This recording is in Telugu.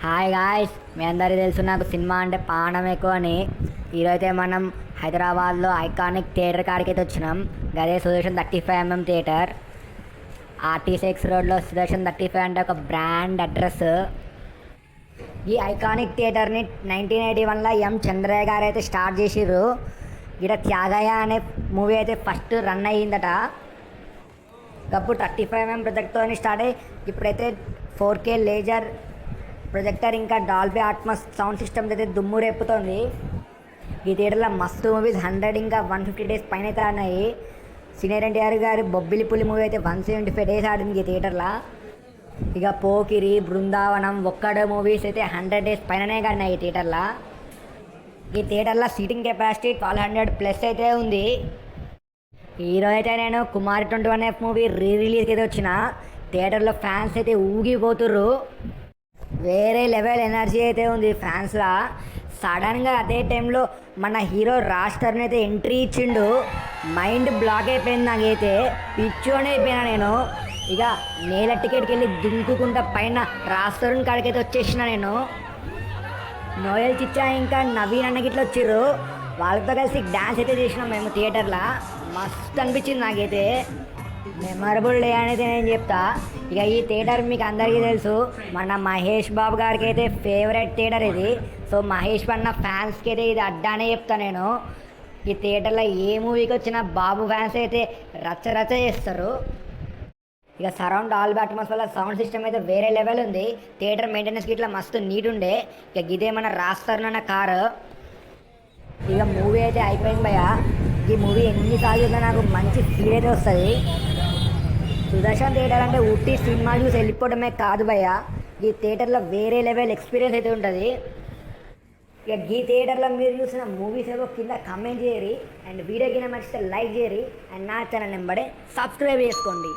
హాయ్ గాయ్స్, మీ అందరికీ తెలుసు నాకు సినిమా అంటే ప్రాణం ఎక్కువ అని. ఈరోజైతే మనం హైదరాబాద్లో ఐకానిక్ థియేటర్ కాడికి అయితే వచ్చినాం. గదే సుదర్శన్ 35mm థియేటర్. RT6 రోడ్లో సుదర్శన్ 35 అంటే ఒక బ్రాండ్ అడ్రస్. ఈ ఐకానిక్ థియేటర్ని 1981లో చంద్రయ్య గారు అయితే స్టార్ట్ చేసిర్రు. ఇక్కడ త్యాగయ్య అనే మూవీ అయితే ఫస్ట్ రన్ అయ్యిందట. అప్పుడు 35mm ప్రొజెక్ట్తో స్టార్ట్ అయ్యి ఇప్పుడైతే 4K లేజర్ ప్రొజెక్టర్ ఇంకా డాల్బీ అట్మాస్ సౌండ్ సిస్టమ్ అయితే దుమ్ము రేపుతోంది. ఈ థియేటర్లో మస్తు మూవీస్ 100 ఇంకా 150 డేస్ పైన అయితే ఆడినాయి. సీనియర్ ఎన్టీఆర్ గారి బొబ్బిలిపులి మూవీ అయితే 175 డేస్ ఆడింది ఈ థియేటర్లో. ఇక పోకిరి, బృందావనం, ఒక్కడు మూవీస్ అయితే 100 డేస్ పైననే ఆడినాయి ఈ థియేటర్లో. ఈ థియేటర్లో సీటింగ్ కెపాసిటీ 1200+ అయితే ఉంది. ఈరోజు అయితే నేను కుమారి 21F మూవీ రిలీజ్కి అయితే వచ్చిన. థియేటర్లో ఫ్యాన్స్ అయితే ఊగిపోతుర్రు. వేరే లెవెల్ ఎనర్జీ అయితే ఉంది ఫ్యాన్స్లా. సడన్గా అదే టైంలో మన హీరో రాజ్ తరుణ్ అయితే ఎంట్రీ ఇచ్చిండు. మైండ్ బ్లాక్ అయిపోయింది నాకైతే. పిచ్చోనే అయిపోయినా నేను. ఇక నేల టికెట్కి వెళ్ళి దుంకుకుంటా పైన రాజ్ తరుణ్ కాడికైతే వచ్చేసిన నేను. నోయల్ చిచ్చా ఇంకా నవీన్ అన్న గిట్ల వచ్చిర్రు. వాళ్ళతో కలిసి డ్యాన్స్ అయితే చేసినాం మేము థియేటర్లో. మస్తు అనిపించింది నాకైతే. మెమరబుల్ డే అనేది నేను చెప్తా. ఇక ఈ థియేటర్ మీకు అందరికీ తెలుసు, మన మహేష్ బాబు గారికి అయితే ఫేవరెట్ థియేటర్ ఇది. సో మహేష్ అన్న ఫ్యాన్స్కి అయితే ఇది అడ్డానే చెప్తా నేను. ఈ థియేటర్లో ఏ మూవీకి వచ్చినా బాబు ఫ్యాన్స్ అయితే రచ్చ రచ్చ చేస్తారు. ఇక సరౌండ్ డాల్బీ అట్మాస్ వల్ల సౌండ్ సిస్టమ్ అయితే వేరే లెవెల్ ఉంది. థియేటర్ మెయింటెనెన్స్కి ఇట్లా మస్తు నీట్ ఉండే. ఇక ఇదే మన రాజ్ తరుణ్ అన్న కారు. ఇక మూవీ అయితే అయిపోయింది భయ్య. ఈ మూవీ ఎన్నిసార్లు చూసినా నాకు మంచి ఫీల్ అయితే వస్తుంది. సుదర్శన్ థియేటర్ అంటే ఉట్టి సినిమా చూసి వెళ్ళిపోవడమే కాదు భయ్య, ఈ థియేటర్లో వేరే లెవెల్ ఎక్స్పీరియన్స్ అయితే ఉంటుంది. ఇక ఈ థియేటర్లో మీరు చూసిన మూవీస్ ఏవో కింద కమెంట్ చేయరి. అండ్ వీడియో కింద నచ్చితే లైక్ చేయరి. అండ్ నా ఛానల్ నెంబడే సబ్స్క్రైబ్ చేసుకోండి.